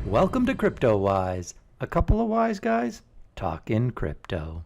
Welcome to Cryptowise, a couple of wise guys talking crypto.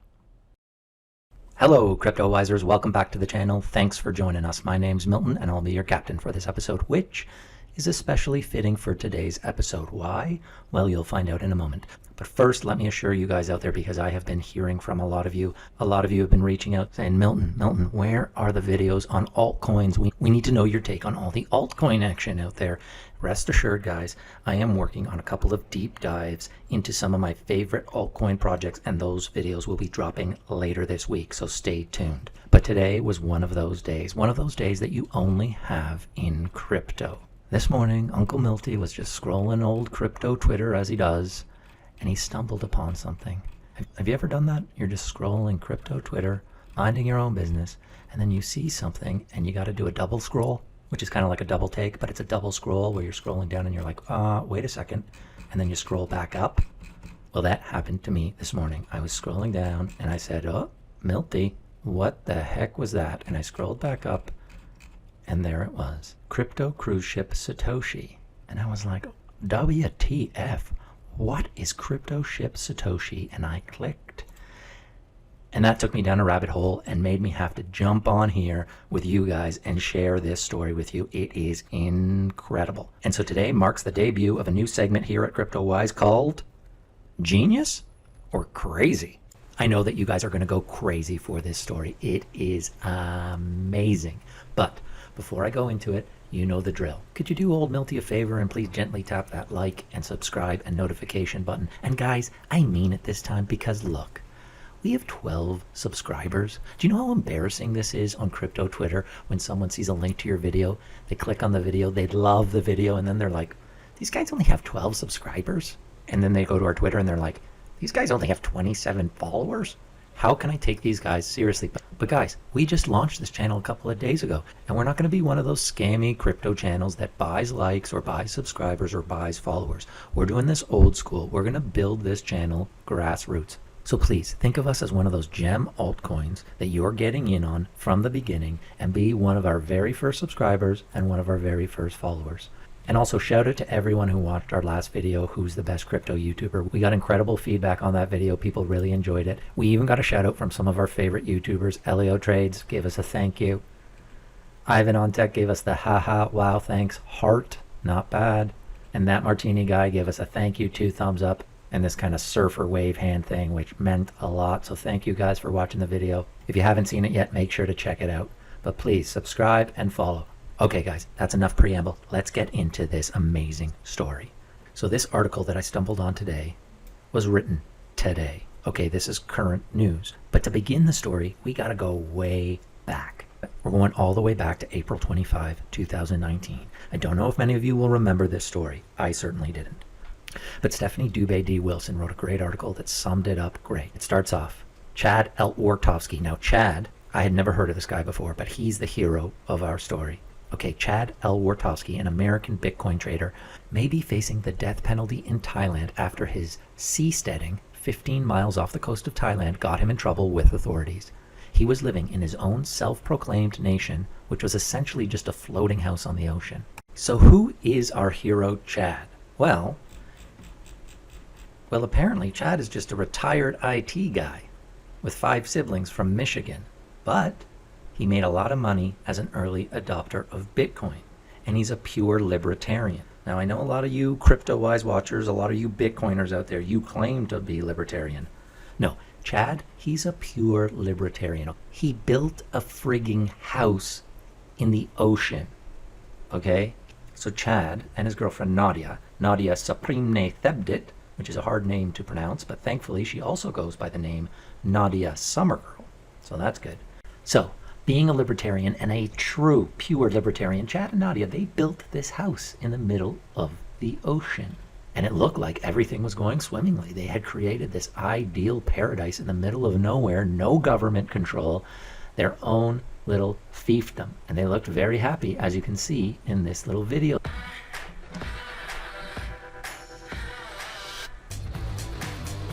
Hello, Cryptowisers. Welcome back to the channel. Thanks for joining us. My name's Milton, and I'll be your captain for this episode, which is especially fitting for today's episode. Why? Well, you'll find out in a moment. But first, let me assure you guys out there, because I have been hearing from a lot of you. A lot of you have been reaching out saying, Milton, where are the videos on altcoins? We need to know your take on all the altcoin action out there. Rest assured, guys, I am working on a couple of deep dives into some of my favorite altcoin projects, and those videos will be dropping later this week, so stay tuned. But today was one of those days that you only have in crypto. This morning, Uncle Milty was just scrolling old crypto Twitter as he does, and he stumbled upon something. Have you ever done that? You're just scrolling crypto Twitter, minding your own business, and then you see something and you got to do a double scroll, which is kind of like a double take, but it's a double scroll where you're scrolling down and you're like, wait a second, and then you scroll back up. Well, that happened to me this morning. I was scrolling down and I said, oh, Milty, what the heck was that? And I scrolled back up, and there it was, crypto cruise ship Satoshi. And I was like, WTF, what is crypto ship Satoshi? And I clicked, and that took me down a rabbit hole and made me have to jump on here with you guys and share this story with you. It is incredible. And so today marks the debut of a new segment here at Cryptowise called Genius or Crazy. I know that you guys are going to go crazy for this story. It is amazing. But before I go into it, you know the drill. Could you do old Milty a favor and please gently tap that like and subscribe and notification button? And guys, I mean it this time, because look, we have 12 subscribers. Do you know how embarrassing this is on crypto Twitter when someone sees a link to your video, they click on the video, they love the video, and then they're like, these guys only have 12 subscribers? And then they go to our Twitter and they're like, these guys only have 27 followers? How can I take these guys seriously? But guys, we just launched this channel a couple of days ago, and we're not going to be one of those scammy crypto channels that buys likes or buys subscribers or buys followers. We're doing this old school. We're going to build this channel grassroots. So please think of us as one of those gem altcoins that you're getting in on from the beginning, and be one of our very first subscribers and one of our very first followers. And also shout out to everyone who watched our last video, who's the best crypto YouTuber. We got incredible feedback on that video. People really enjoyed it. We even got a shout out from some of our favorite YouTubers. Elio Trades gave us a thank you. Ivan on Tech gave us the haha, wow, thanks, heart, not bad. And that Martini guy gave us a thank you, 2 thumbs up, and this kind of surfer wave hand thing, which meant a lot. So thank you guys for watching the video. If you haven't seen it yet, make sure to check it out. But please subscribe and follow. Okay guys, that's enough preamble. Let's get into this amazing story. So this article that I stumbled on today was written today. Okay, this is current news. But to begin the story, we gotta go way back. We're going all the way back to April 25, 2019. I don't know if many of you will remember this story. I certainly didn't. But Stephanie Dubé D. Wilson wrote a great article that summed it up great. It starts off, Chad Eltwartovsky. Now Chad, I had never heard of this guy before, but he's the hero of our story. Okay, Chad Eltwartovsky, an American Bitcoin trader, may be facing the death penalty in Thailand after his seasteading 15 miles off the coast of Thailand got him in trouble with authorities. He was living in his own self-proclaimed nation, which was essentially just a floating house on the ocean. So who is our hero Chad? Well, apparently Chad is just a retired IT guy with 5 siblings from Michigan, but he made a lot of money as an early adopter of Bitcoin, and he's a pure libertarian. Now, I know a lot of you Cryptowise watchers, a lot of you Bitcoiners out there, you claim to be libertarian. No, Chad, he's a pure libertarian. He built a frigging house in the ocean, okay? So Chad and his girlfriend Nadia Saprimne Thebdit, which is a hard name to pronounce, but thankfully she also goes by the name Nadia Summergirl, so that's good. So, being a libertarian and a true, pure libertarian, Chad and Nadia, they built this house in the middle of the ocean. And it looked like everything was going swimmingly. They had created this ideal paradise in the middle of nowhere, no government control, their own little fiefdom. And they looked very happy, as you can see in this little video.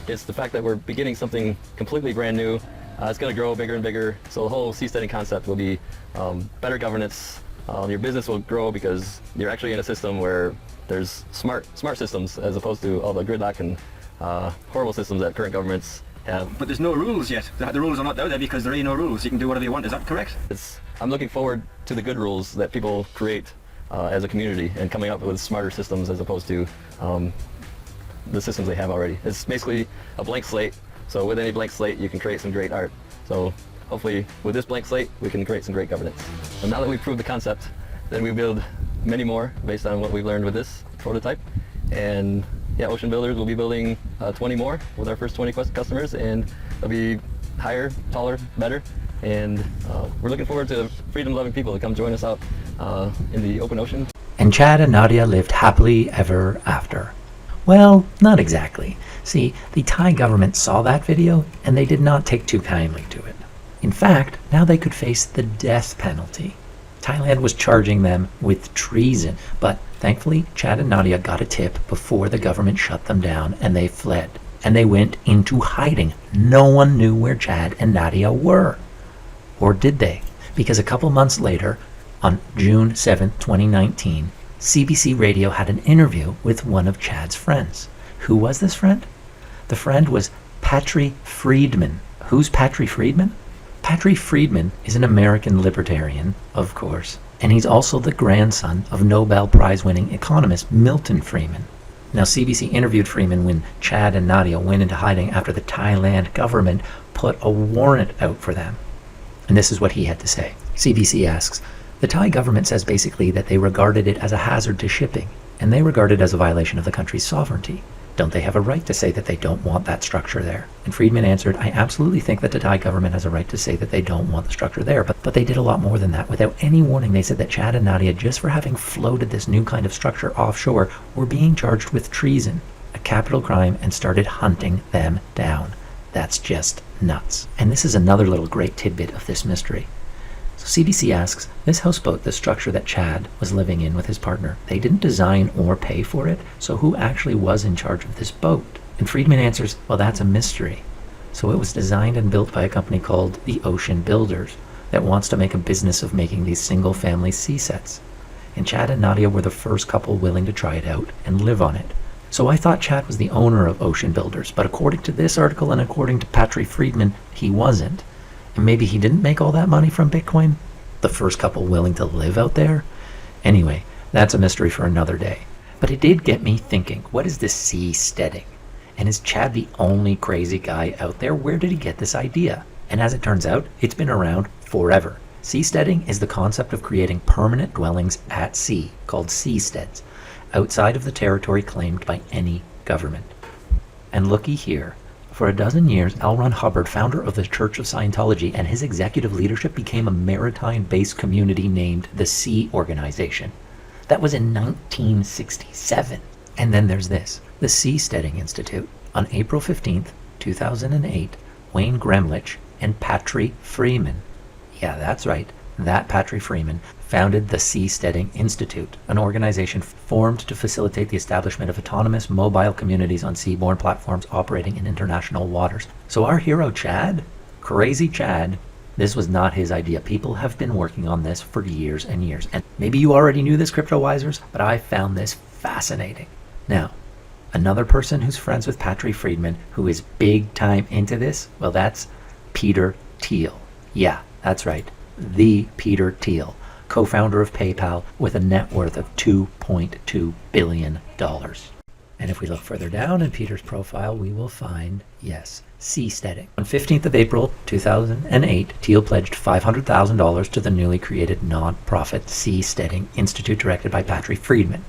It's the fact that we're beginning something completely brand new. It's going to grow bigger and bigger. So the whole seasteading concept will be better governance. Your business will grow because you're actually in a system where there's smart systems as opposed to all the gridlock and horrible systems that current governments have. But there's no rules yet. The rules are not out there because there ain't no rules. You can do whatever you want. Is that correct? I'm looking forward to the good rules that people create as a community and coming up with smarter systems as opposed to the systems they have already. It's basically a blank slate. So with any blank slate, you can create some great art. So hopefully with this blank slate, we can create some great governance. And now that we've proved the concept, then we build many more based on what we've learned with this prototype. And yeah, Ocean Builders will be building 20 more with our first 20 customers, and they'll be higher, taller, better. And we're looking forward to freedom-loving people to come join us out in the open ocean. And Chad and Nadia lived happily ever after. Well, not exactly. See, the Thai government saw that video and they did not take too kindly to it. In fact, now they could face the death penalty. Thailand was charging them with treason, but thankfully Chad and Nadia got a tip before the government shut them down and they fled. And they went into hiding. No one knew where Chad and Nadia were. Or did they? Because a couple months later, on June 7th, 2019, CBC Radio had an interview with one of Chad's friends. Who was this friend? The friend was Patry Friedman. Who's Patry Friedman? Patry Friedman is an American libertarian, of course, and he's also the grandson of Nobel Prize-winning economist Milton Friedman. Now, CBC interviewed Friedman when Chad and Nadia went into hiding after the Thailand government put a warrant out for them. And this is what he had to say. CBC asks, the Thai government says basically that they regarded it as a hazard to shipping, and they regard it as a violation of the country's sovereignty. Don't they have a right to say that they don't want that structure there? And Friedman answered, I absolutely think that the Thai government has a right to say that they don't want the structure there, but they did a lot more than that. Without any warning, they said that Chad and Nadia, just for having floated this new kind of structure offshore, were being charged with treason, a capital crime, and started hunting them down. That's just nuts. And this is another little great tidbit of this mystery. So CBC asks, this houseboat, the structure that Chad was living in with his partner, they didn't design or pay for it, so who actually was in charge of this boat? And Friedman answers, well, that's a mystery. So it was designed and built by a company called the Ocean Builders that wants to make a business of making these single-family sea sets. And Chad and Nadia were the first couple willing to try it out and live on it. So I thought Chad was the owner of Ocean Builders, but according to this article and according to Patry Friedman, he wasn't. And maybe he didn't make all that money from Bitcoin? The first couple willing to live out there? Anyway, that's a mystery for another day. But it did get me thinking, what is this seasteading? And is Chad the only crazy guy out there? Where did he get this idea? And as it turns out, it's been around forever. Seasteading is the concept of creating permanent dwellings at sea, called seasteads, outside of the territory claimed by any government. And looky here. For a dozen years, L. Ron Hubbard, founder of the Church of Scientology, and his executive leadership became a maritime-based community named the Sea Organization. That was in 1967. And then there's this, the Seasteading Institute. On April 15th, 2008, Wayne Gremlich and Patry Friedman, yeah, that's right, that Patry Friedman, founded the Seasteading Institute, an organization formed to facilitate the establishment of autonomous mobile communities on seaborne platforms operating in international waters. So our hero Chad, crazy Chad, this was not his idea. People have been working on this for years and years. And maybe you already knew this, Cryptowisers, but I found this fascinating. Now, another person who's friends with Patry Friedman, who is big time into this, well, that's Peter Thiel. Yeah, that's right, the Peter Thiel, co-founder of PayPal with a net worth of $2.2 billion. And if we look further down in Peter's profile, we will find, yes, seasteading. On 15th of April 2008, Thiel pledged $500,000 to the newly created non-profit Seasteading Institute directed by Patry Friedman.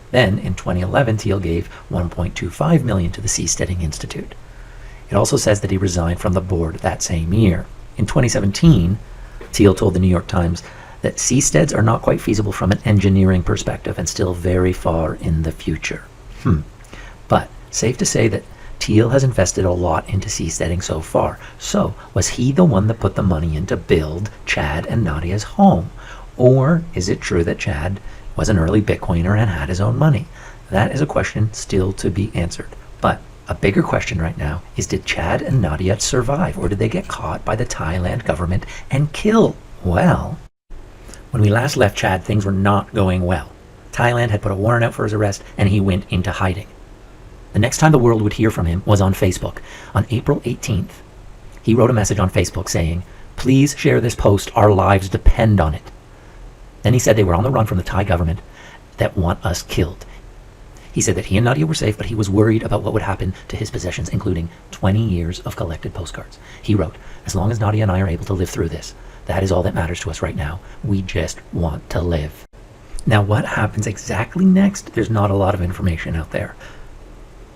Then, in 2011, Thiel gave $1.25 million to the Seasteading Institute. It also says that he resigned from the board that same year. In 2017, Thiel told the New York Times that seasteads are not quite feasible from an engineering perspective and still very far in the future. But safe to say that Thiel has invested a lot into seasteading so far. So was he the one that put the money in to build Chad and Nadia's home? Or is it true that Chad was an early Bitcoiner and had his own money? That is a question still to be answered. But a bigger question right now is, did Chad and Nadia survive, or did they get caught by the Thailand government and killed? Well, when we last left Chad, things were not going well. Thailand had put a warrant out for his arrest, and he went into hiding. The next time the world would hear from him was on Facebook. On April 18th, he wrote a message on Facebook saying, "Please share this post. Our lives depend on it." Then he said they were on the run from the Thai government that want us killed. He said that he and Nadia were safe, but he was worried about what would happen to his possessions, including 20 years of collected postcards. He wrote, "As long as Nadia and I are able to live through this, that is all that matters to us right now. We just want to live." Now, what happens exactly next? There's not a lot of information out there.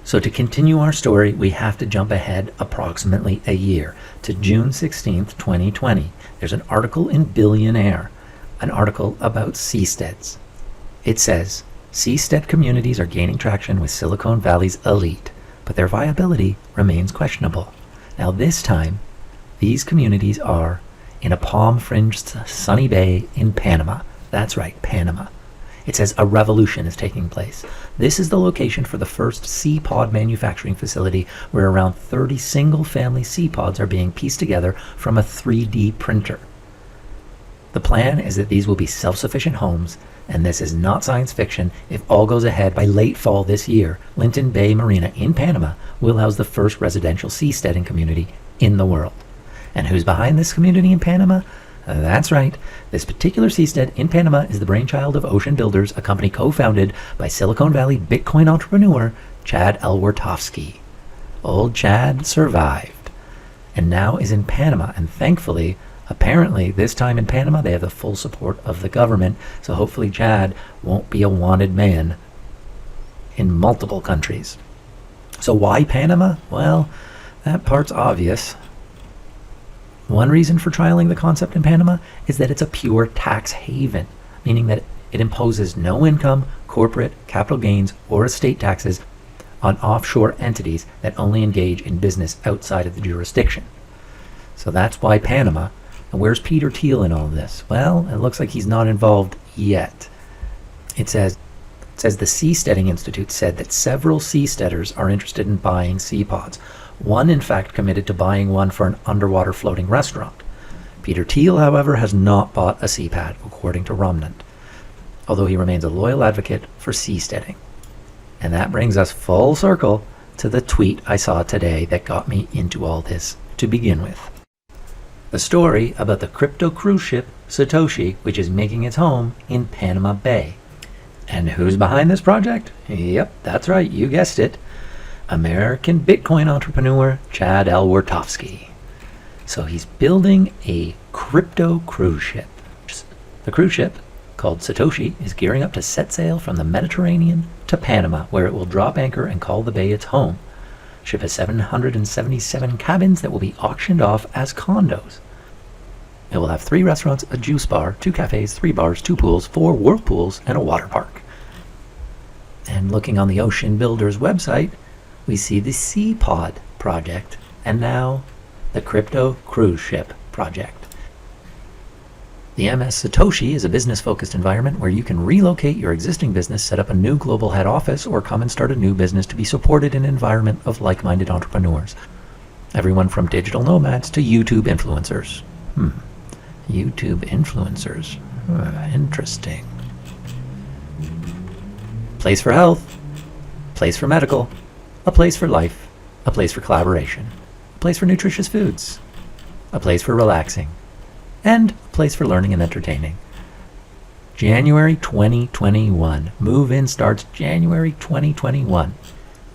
So to continue our story, we have to jump ahead approximately a year to June 16th, 2020. There's an article in Billionaire, an article about seasteads. It says, "Seastead communities are gaining traction with Silicon Valley's elite, but their viability remains questionable." Now this time, these communities are in a palm-fringed sunny bay in Panama. That's right, Panama. It says a revolution is taking place. This is the location for the first sea pod manufacturing facility, where around 30 single-family sea pods are being pieced together from a 3D printer. The plan is that these will be self-sufficient homes, and this is not science fiction. If all goes ahead, by late fall this year, Linton Bay Marina in Panama will house the first residential seasteading community in the world. And who's behind this community in Panama? That's right. This particular seastead in Panama is the brainchild of Ocean Builders, a company co-founded by Silicon Valley Bitcoin entrepreneur Chad Elwertovsky. Old Chad survived and now is in Panama, and thankfully, apparently, this time in Panama, they have the full support of the government, so hopefully Chad won't be a wanted man in multiple countries. So why Panama? Well, that part's obvious. One reason for trialing the concept in Panama is that it's a pure tax haven, meaning that it imposes no income, corporate, capital gains, or estate taxes on offshore entities that only engage in business outside of the jurisdiction. So that's why Panama. And where's Peter Thiel in all this? Well, it looks like he's not involved yet. It says the Seasteading Institute said that several seasteaders are interested in buying sea pods. One, in fact, committed to buying one for an underwater floating restaurant. Peter Thiel, however, has not bought a sea pad, according to Remnant, although he remains a loyal advocate for seasteading. And that brings us full circle to the tweet I saw today that got me into all this to begin with. The story about the crypto cruise ship Satoshi, which is making its home in Panama Bay. And who's behind this project? Yep, that's right, you guessed it. American Bitcoin entrepreneur Chad Elwertovsky. So he's building a crypto cruise ship. The cruise ship, called Satoshi, is gearing up to set sail from the Mediterranean to Panama, where it will drop anchor and call the bay its home. The ship has 777 cabins that will be auctioned off as condos. It will have 3 restaurants, a juice bar, 2 cafes, 3 bars, 2 pools, 4 whirlpools, and a water park. And looking on the Ocean Builders website, we see the Sea Pod project, and now the Crypto Cruise Ship project. The MS Satoshi is a business-focused environment where you can relocate your existing business, set up a new global head office, or come and start a new business to be supported in an environment of like-minded entrepreneurs. Everyone from digital nomads to YouTube influencers. YouTube influencers. Interesting. Place for health. Place for medical. A place for life. A place for collaboration. A place for nutritious foods. A place for relaxing. And a place for learning and entertaining. January 2021. Move-in starts January 2021.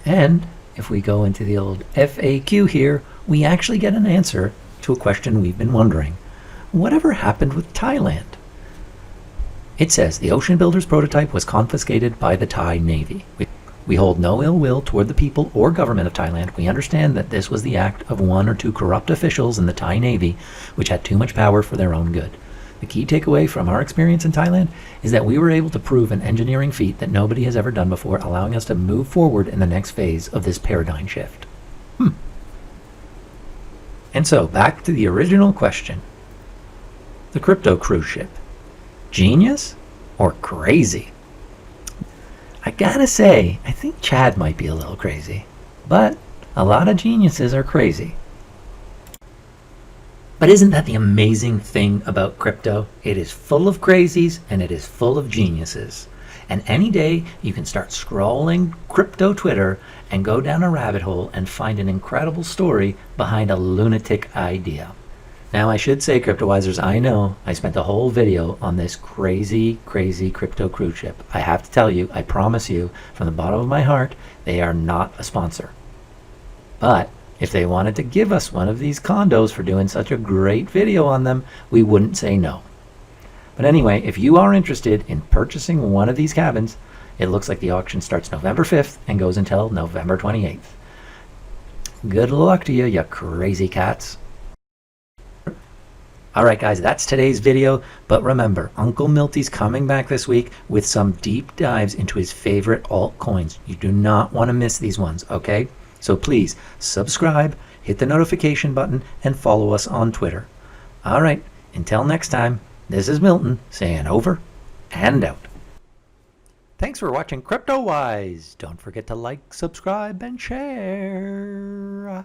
And if we go into the old FAQ here, we actually get an answer to a question we've been wondering. Whatever happened with Thailand? It says the Ocean Builders prototype was confiscated by the Thai Navy. We hold no ill will toward the people or government of Thailand. We understand that this was the act of 1 or 2 corrupt officials in the Thai Navy, which had too much power for their own good. The key takeaway from our experience in Thailand is that we were able to prove an engineering feat that nobody has ever done before, allowing us to move forward in the next phase of this paradigm shift. And so, back to the original question. The crypto cruise ship. Genius or crazy? I gotta say, I think Chad might be a little crazy, but a lot of geniuses are crazy. But isn't that the amazing thing about crypto? It is full of crazies and it is full of geniuses. And any day you can start scrolling crypto Twitter and go down a rabbit hole and find an incredible story behind a lunatic idea. Now I should say, Cryptowisers, I know I spent a whole video on this crazy crypto cruise ship. I have to tell you, I promise you, from the bottom of my heart, they are not a sponsor. But if they wanted to give us one of these condos for doing such a great video on them, we wouldn't say no. But anyway, if you are interested in purchasing one of these cabins, it looks like the auction starts November 5th and goes until November 28th. Good luck to you, you crazy cats. Alright guys, that's today's video, but remember, Uncle Milty's coming back this week with some deep dives into his favorite altcoins. You do not want to miss these ones, okay? So please, subscribe, hit the notification button, and follow us on Twitter. Alright, until next time, this is Milton saying over and out. Thanks for watching Cryptowise. Don't forget to like, subscribe, and share.